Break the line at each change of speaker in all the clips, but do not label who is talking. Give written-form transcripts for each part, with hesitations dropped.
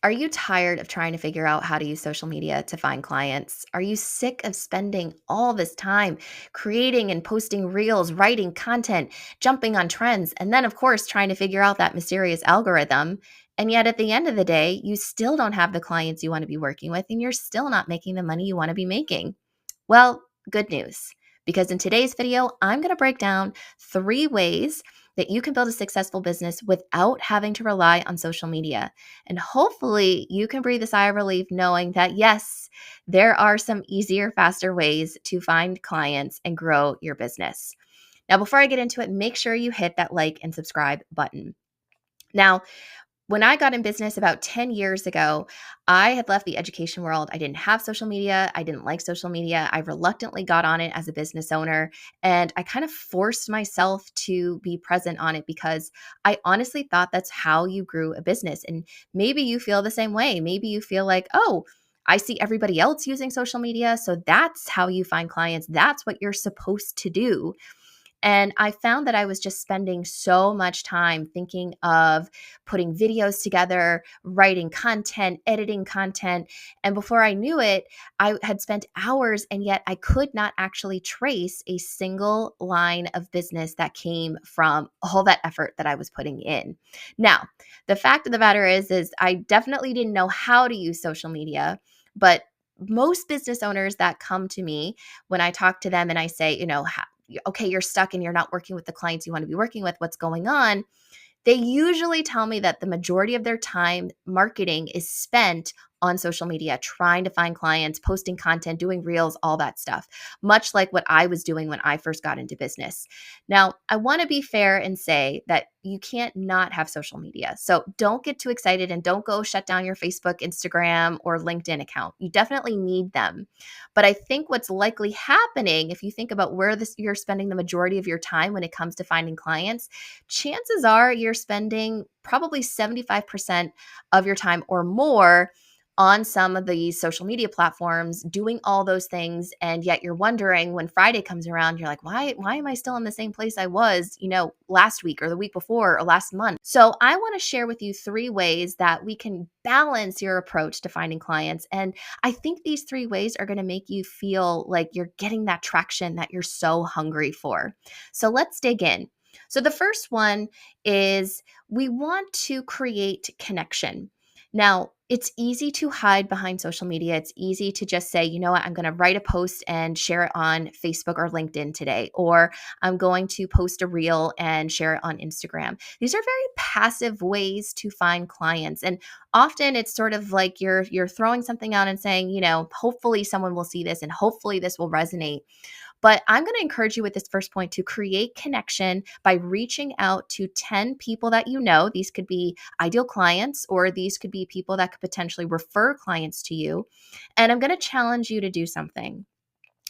Are you tired of trying to figure out how to use social media to find clients? Are you sick of spending all this time creating and posting reels, writing content, jumping on trends, and then, of course, trying to figure out that mysterious algorithm? And yet, at the end of the day, you still don't have the clients you want to be working with, and you're still not making the money you want to be making. Well, good news, because in today's video, I'm going to break down 3 ways that you can build a successful business without having to rely on social media. And hopefully, you can breathe a sigh of relief knowing that, yes, there are some easier, faster ways to find clients and grow your business. Now, before I get into it, make sure you hit that like and subscribe button. Now, when I got in business about 10 years ago, I had left the education world. I didn't have social media. I didn't like social media. I reluctantly got on it as a business owner, and I kind of forced myself to be present on it because I honestly thought that's how you grew a business. And maybe you feel the same way. Maybe you feel like, oh, I see everybody else using social media. So that's how you find clients. That's what you're supposed to do. And I found that I was just spending so much time thinking of putting videos together, writing content, editing content. And before I knew it, I had spent hours, and yet I could not actually trace a single line of business that came from all that effort that I was putting in. Now, the fact of the matter is I definitely didn't know how to use social media, but most business owners that come to me, when I talk to them and I say, okay, you're stuck and you're not working with the clients you want to be working with, what's going on? They usually tell me that the majority of their time marketing is spent on social media, trying to find clients, posting content, doing reels, all that stuff, much like what I was doing when I first got into business. Now, I want to be fair and say that you can't not have social media. So don't get too excited and don't go shut down your Facebook, Instagram, or LinkedIn account. You definitely need them. But I think what's likely happening, if you think about where you're spending the majority of your time when it comes to finding clients, chances are you're spending probably 75% of your time or more on some of these social media platforms doing all those things, and yet you're wondering when Friday comes around, you're like, why am I still in the same place I was, last week or the week before or last month? So I want to share with you 3 ways that we can balance your approach to finding clients, and I think these 3 ways are going to make you feel like you're getting that traction that you're so hungry for. So let's dig in. So the first one is we want to create connection. Now, it's easy to hide behind social media. It's easy to just say, you know what, I'm going to write a post and share it on Facebook or LinkedIn today, or I'm going to post a reel and share it on Instagram. These are very passive ways to find clients. And often it's sort of like you're throwing something out and saying, hopefully someone will see this and hopefully this will resonate. But I'm going to encourage you with this first point to create connection by reaching out to 10 people that you know. These could be ideal clients, or these could be people that could potentially refer clients to you. And I'm going to challenge you to do something.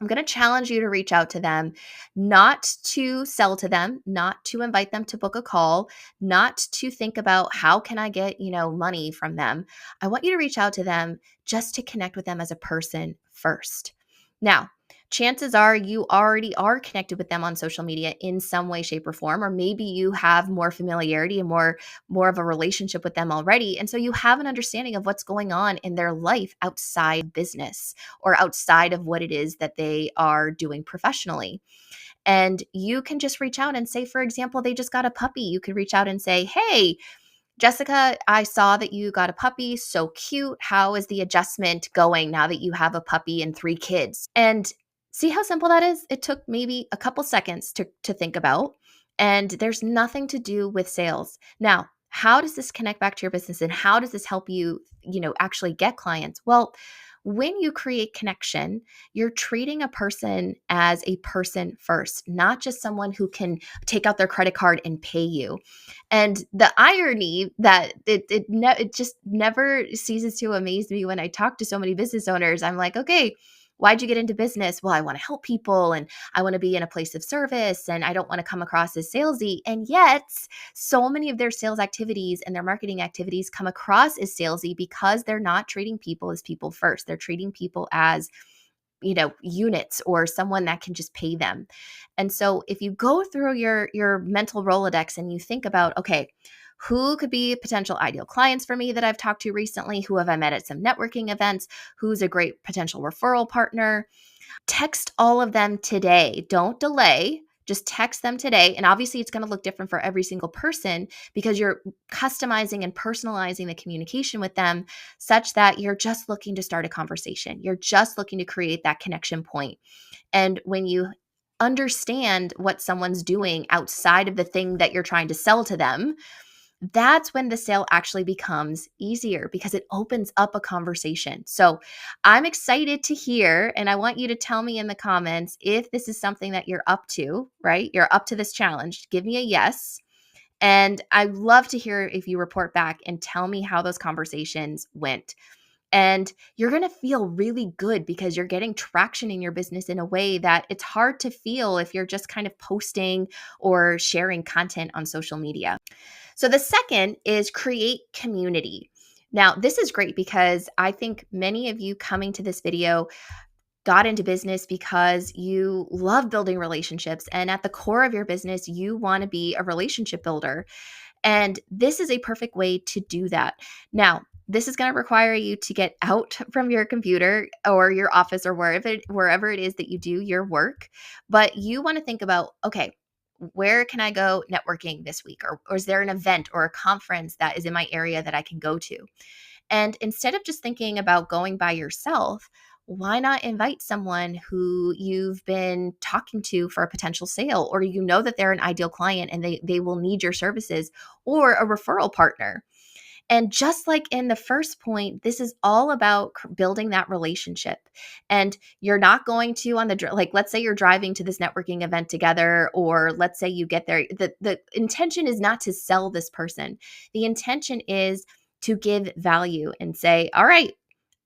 I'm going to challenge you to reach out to them, not to sell to them, not to invite them to book a call, not to think about how can I get, money from them. I want you to reach out to them just to connect with them as a person first. Now, chances are you already are connected with them on social media in some way, shape, or form, or maybe you have more familiarity and more of a relationship with them already. And so you have an understanding of what's going on in their life outside business or outside of what it is that they are doing professionally. And you can just reach out and say, for example, they just got a puppy. You could reach out and say, hey, Jessica, I saw that you got a puppy. So cute. How is the adjustment going now that you have a puppy and 3 kids? And see how simple that is? It took maybe a couple seconds to think about. And there's nothing to do with sales. Now, how does this connect back to your business, and how does this help you, actually get clients? Well, when you create connection, you're treating a person as a person first, not just someone who can take out their credit card and pay you. And the irony that it just never ceases to amaze me when I talk to so many business owners. I'm like, okay, why'd you get into business? Well, I want to help people and I want to be in a place of service and I don't want to come across as salesy. And yet, so many of their sales activities and their marketing activities come across as salesy because they're not treating people as people first. They're treating people as units or someone that can just pay them. And so if you go through your mental Rolodex and you think about, okay, who could be potential ideal clients for me that I've talked to recently? Who have I met at some networking events? Who's a great potential referral partner? Text all of them today. Don't delay. Just text them today. And obviously, it's going to look different for every single person because you're customizing and personalizing the communication with them such that you're just looking to start a conversation. You're just looking to create that connection point. And when you understand what someone's doing outside of the thing that you're trying to sell to them, that's when the sale actually becomes easier because it opens up a conversation. So I'm excited to hear, and I want you to tell me in the comments if this is something that you're up to, right? You're up to this challenge. Give me a yes. And I'd love to hear if you report back and tell me how those conversations went. And you're going to feel really good because you're getting traction in your business in a way that it's hard to feel if you're just kind of posting or sharing content on social media. So the second is create community. Now, this is great because I think many of you coming to this video got into business because you love building relationships. And at the core of your business, you want to be a relationship builder. And this is a perfect way to do that. Now, this is going to require you to get out from your computer or your office or wherever it is that you do your work. But you want to think about, okay, where can I go networking this week? Or is there an event or a conference that is in my area that I can go to? And instead of just thinking about going by yourself, why not invite someone who you've been talking to for a potential sale, or you know that they're an ideal client and they will need your services, or a referral partner? And just like in the first point, this is all about building that relationship. And you're not going to like, let's say you're driving to this networking event together, or let's say you get there. The intention is not to sell this person. The intention is to give value and say, all right,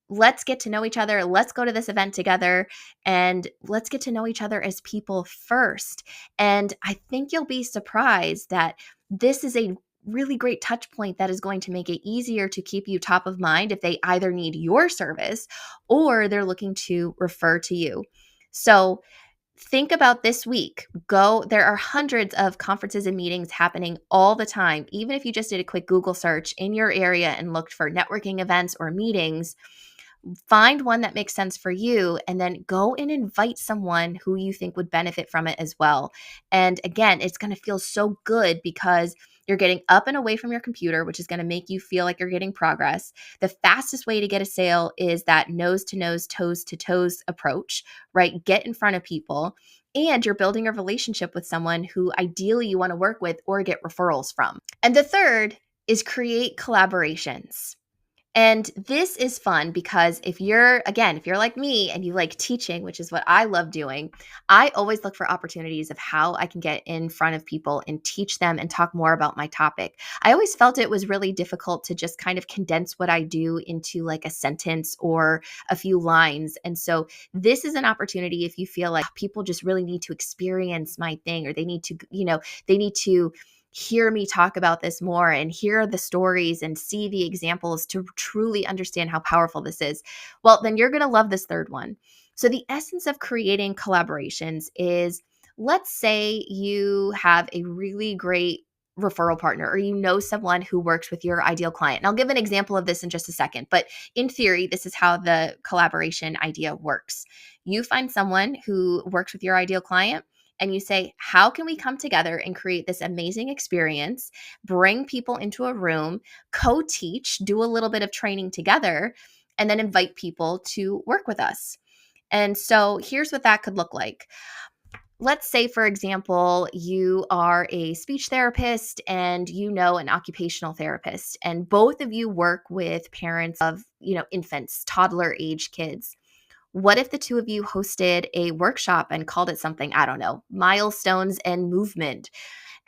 let's get to know each other. Let's go to this event together and let's get to know each other as people first. And I think you'll be surprised that this is a really great touch point that is going to make it easier to keep you top of mind if they either need your service or they're looking to refer to you. So think about this week. There are hundreds of conferences and meetings happening all the time. Even if you just did a quick Google search in your area and looked for networking events or meetings, find one that makes sense for you and then go and invite someone who you think would benefit from it as well. And again, it's going to feel so good because you're getting up and away from your computer, which is going to make you feel like you're getting progress. The fastest way to get a sale is that nose to nose, toes to toes approach, right? Get in front of people. And you're building a relationship with someone who ideally you want to work with or get referrals from. And the third is create collaborations. And this is fun because if you're like me and you like teaching, which is what I love doing, I always look for opportunities of how I can get in front of people and teach them and talk more about my topic. I always felt it was really difficult to just kind of condense what I do into like a sentence or a few lines. And so this is an opportunity if you feel like people just really need to experience my thing, or they need to hear me talk about this more and hear the stories and see the examples to truly understand how powerful this is, well, then you're going to love this third one. So the essence of creating collaborations is, let's say you have a really great referral partner, or you know someone who works with your ideal client. And I'll give an example of this in just a second, but in theory, this is how the collaboration idea works. You find someone who works with your ideal client, and you say, how can we come together and create this amazing experience, bring people into a room, co-teach, do a little bit of training together, and then invite people to work with us? And so here's what that could look like. Let's say, for example, you are a speech therapist and you know an occupational therapist, and both of you work with parents of, infants, toddler age kids. What if the two of you hosted a workshop and called it something, I don't know, milestones and movement?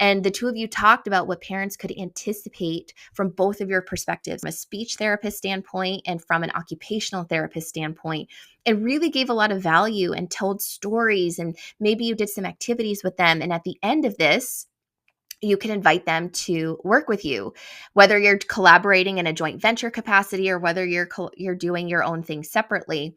And the two of you talked about what parents could anticipate from both of your perspectives, from a speech therapist standpoint and from an occupational therapist standpoint. It really gave a lot of value and told stories, and maybe you did some activities with them. And at the end of this, you can invite them to work with you, whether you're collaborating in a joint venture capacity or whether you're doing your own thing separately.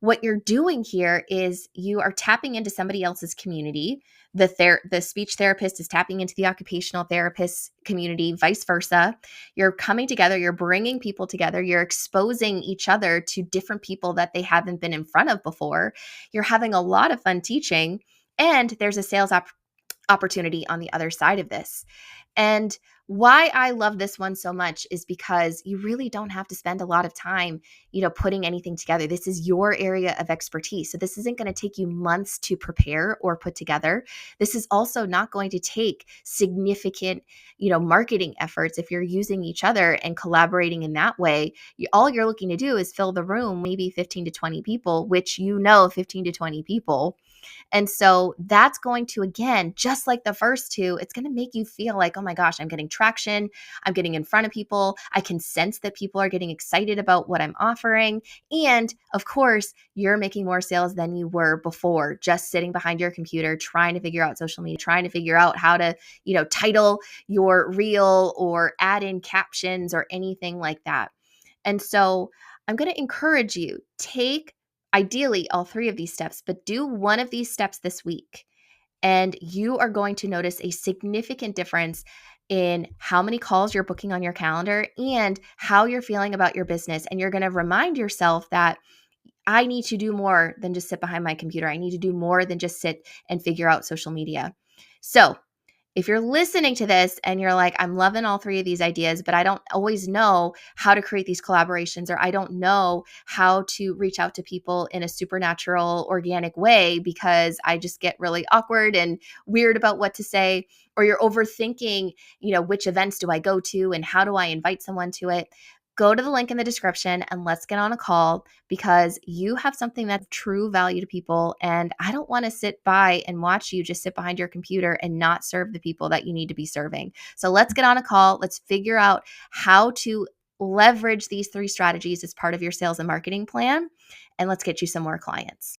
what you're doing here is you are tapping into somebody else's community. The speech therapist is tapping into the occupational therapist community, vice versa. You're coming together, you're bringing people together, you're exposing each other to different people that they haven't been in front of before. You're having a lot of fun teaching, and there's a sales opportunity on the other side of this. And why I love this one so much is because you really don't have to spend a lot of time, putting anything together. This is your area of expertise. So this isn't going to take you months to prepare or put together. This is also not going to take significant, marketing efforts if you're using each other and collaborating in that way. All you're looking to do is fill the room, maybe 15 to 20 people, which 15 to 20 people. And so that's going to, again, just like the first two, it's going to make you feel like, oh my gosh, I'm getting traction. I'm getting in front of people. I can sense that people are getting excited about what I'm offering. And of course, you're making more sales than you were before, just sitting behind your computer, trying to figure out social media, trying to figure out how to, title your reel or add in captions or anything like that. And so I'm going to encourage you, take ideally all three of these steps, but do one of these steps this week. And you are going to notice a significant difference in how many calls you're booking on your calendar and how you're feeling about your business. And you're going to remind yourself that I need to do more than just sit behind my computer. I need to do more than just sit and figure out social media. So if you're listening to this and you're like, I'm loving all three of these ideas, but I don't always know how to create these collaborations, or I don't know how to reach out to people in a supernatural, organic way because I just get really awkward and weird about what to say, or you're overthinking, which events do I go to and how do I invite someone to it? Go to the link in the description and let's get on a call, because you have something that's true value to people. And I don't want to sit by and watch you just sit behind your computer and not serve the people that you need to be serving. So let's get on a call. Let's figure out how to leverage these three strategies as part of your sales and marketing plan. And let's get you some more clients.